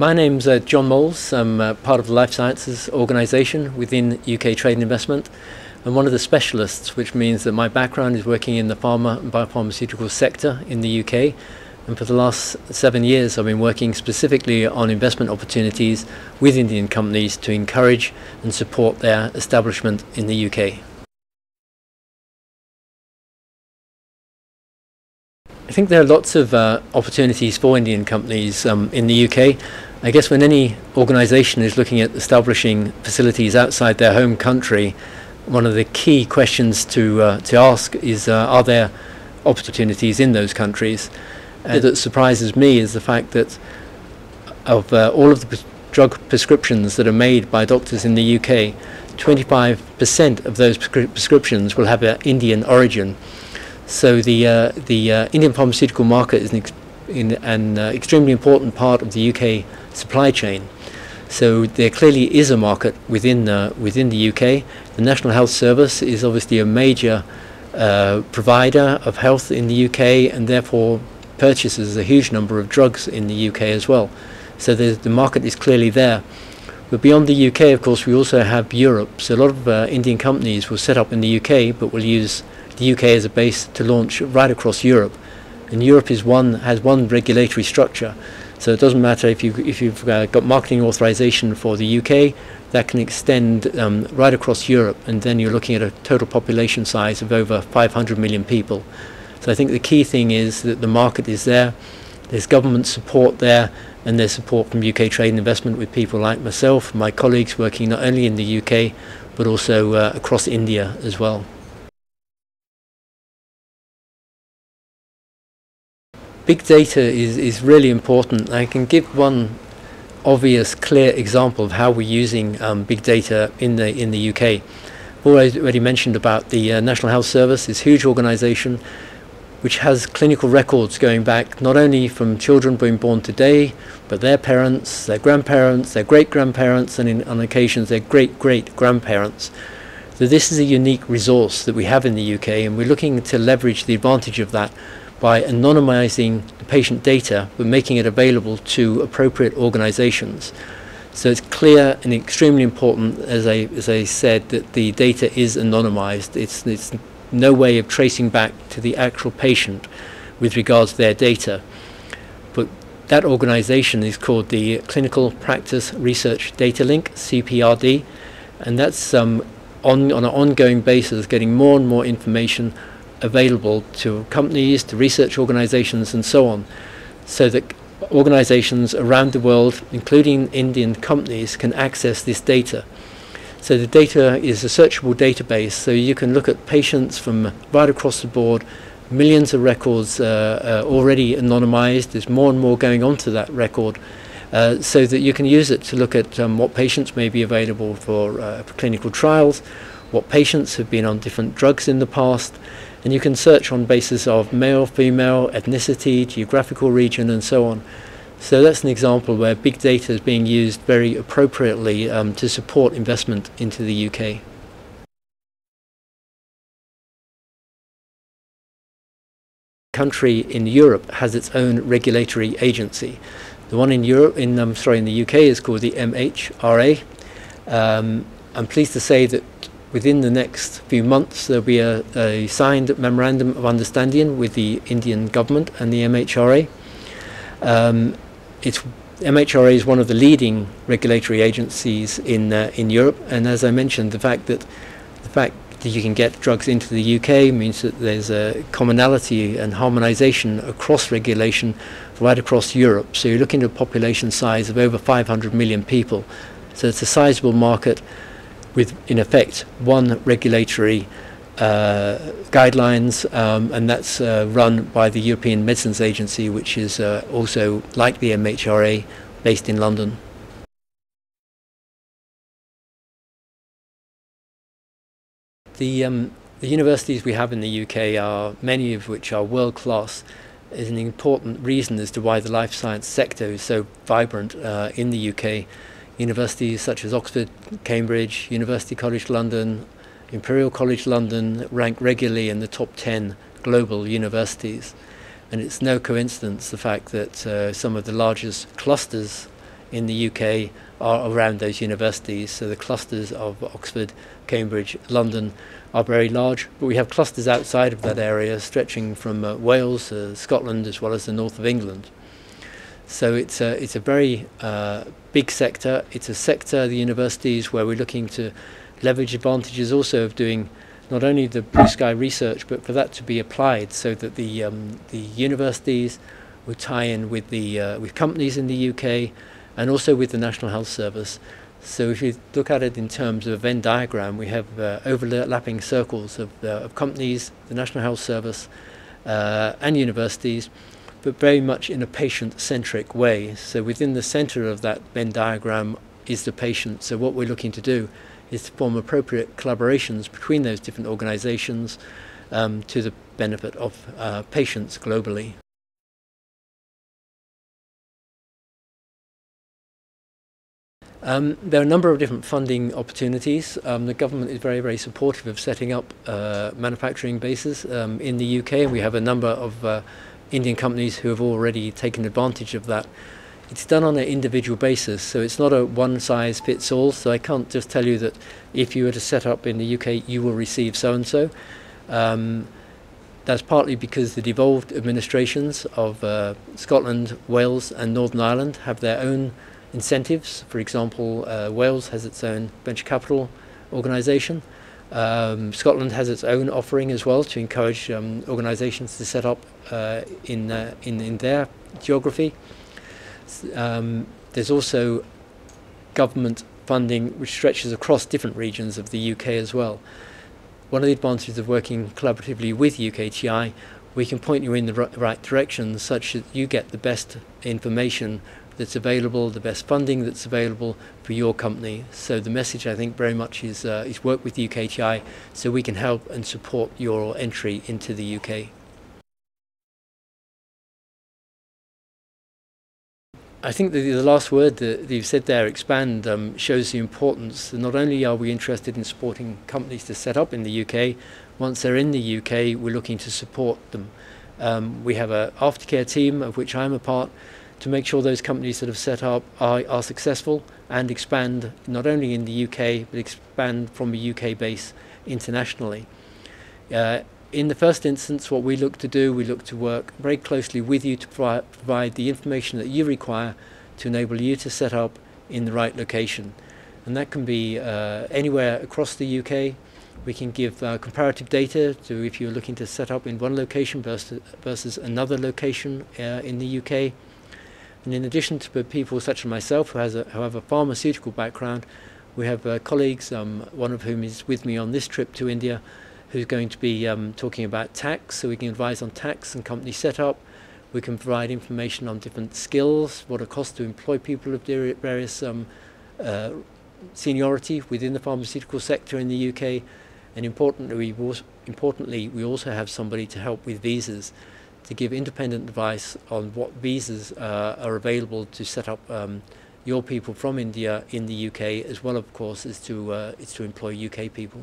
My name's Jon Mowles. I'm part of the Life Sciences organisation within UK Trade and Investment. I'm one of the specialists, which means that my background is working in the pharma and biopharmaceutical sector in the UK. And for the last 7 years, I've been working specifically on investment opportunities with Indian companies to encourage and support their establishment in the UK. I think there are lots of opportunities for Indian companies in the UK. I guess when any organisation is looking at establishing facilities outside their home country, one of the key questions to ask is, are there opportunities in those countries? That surprises me is the fact that of all of the drug prescriptions that are made by doctors in the UK, 25% of those prescriptions will have an Indian origin. So the Indian pharmaceutical market is an extremely important part of the UK supply chain. So there clearly is a market within the UK. The National Health Service is obviously a major provider of health in the UK, and therefore purchases a huge number of drugs in the UK as well. So the market is clearly there. But beyond the UK, of course, we also have Europe. So a lot of Indian companies will set up in the UK, but will use the UK as a base to launch right across Europe. And Europe has one regulatory structure. So it doesn't matter if you've got marketing authorization for the UK, that can extend right across Europe, and then you're looking at a total population size of over 500 million people. So I think the key thing is that the market is there, there's government support there, and there's support from UK Trade and Investment with people like myself, my colleagues working not only in the UK, but also across India as well. Big data is really important. I can give one obvious, clear example of how we're using big data in the UK. I've already mentioned about the National Health Service, this huge organisation which has clinical records going back not only from children being born today, but their parents, their grandparents, their great-grandparents, and on occasions their great-great-grandparents. So this is a unique resource that we have in the UK, and we're looking to leverage the advantage of that by anonymizing the patient data but making it available to appropriate organizations. So it's clear and extremely important, as I said, that the data is anonymized. It's no way of tracing back to the actual patient with regards to their data. But that organization is called the Clinical Practice Research Data Link, CPRD, and that's on an ongoing basis getting more and more information available to companies, to research organizations, and so on, so that organizations around the world, including Indian companies, can access this data. So the data is a searchable database, so you can look at patients from right across the board, millions of records already anonymized. There's more and more going onto that record, so that you can use it to look at what patients may be available for clinical trials, what patients have been on different drugs in the past, and you can search on basis of male, female, ethnicity, geographical region, and so on. So that's an example where big data is being used very appropriately to support investment into the UK. Country in Europe has its own regulatory agency. The one in the UK is called the MHRA. I'm pleased to say that within the next few months there'll be a signed memorandum of understanding with the Indian government and the MHRA. MHRA is one of the leading regulatory agencies in Europe, and as I mentioned, the fact that you can get drugs into the UK means that there's a commonality and harmonisation across regulation right across Europe. So you're looking at a population size of over 500 million people. So it's a sizable market with, in effect, one regulatory guidelines, and that's run by the European Medicines Agency, which is also, like the MHRA, based in London. The universities we have in the UK, are many of which are world class, is an important reason as to why the life science sector is so vibrant in the UK. Universities such as Oxford, Cambridge, University College London, Imperial College London rank regularly in the top 10 global universities. And it's no coincidence the fact that some of the largest clusters in the UK are around those universities. So the clusters of Oxford, Cambridge, London are very large, but we have clusters outside of that area stretching from Wales, Scotland, as well as the north of England. So it's a very big sector. It's a sector, the universities, where we're looking to leverage advantages also of doing not only the blue sky research, but for that to be applied, so that the universities will tie in with with companies in the UK and also with the National Health Service. So if you look at it in terms of a Venn diagram, we have overlapping circles of companies, the National Health Service, and universities, but very much in a patient-centric way. So within the center of that Venn diagram is the patient. So what we're looking to do is to form appropriate collaborations between those different organizations to the benefit of patients globally. There are a number of different funding opportunities. The government is very, very supportive of setting up manufacturing bases in the UK, and we have a number of Indian companies who have already taken advantage of that. It's done on an individual basis, so it's not a one-size-fits-all, so I can't just tell you that if you were to set up in the UK you will receive so-and-so. That's partly because the devolved administrations of Scotland, Wales and Northern Ireland have their own incentives. For example, Wales has its own venture capital organisation. Scotland has its own offering as well to encourage organisations to set up in their geography. There's also government funding which stretches across different regions of the UK as well. One of the advantages of working collaboratively with UKTI, we can point you in the right direction such that you get the best information that's available, the best funding that's available for your company. So the message, I think, very much is work with UKTI so we can help and support your entry into the UK. I think the last word that you've said there, expand, shows the importance. Not only are we interested in supporting companies to set up in the UK, once they're in the UK, we're looking to support them. We have an aftercare team, of which I'm a part, to make sure those companies that have set up are successful and expand not only in the UK, but expand from a UK base internationally. In the first instance, what we look to do, we look to work very closely with you to provide the information that you require to enable you to set up in the right location. And that can be anywhere across the UK. We can give comparative data to if you're looking to set up in one location versus another location in the UK. And in addition to people such as myself who have a pharmaceutical background, we have colleagues, one of whom is with me on this trip to India, who's going to be talking about tax, so we can advise on tax and company setup. We can provide information on different skills, what it costs to employ people of various seniority within the pharmaceutical sector in the UK. And importantly, we also have somebody to help with visas, to give independent advice on what visas are available to set up your people from India in the UK, as well, of course, as to employ UK people.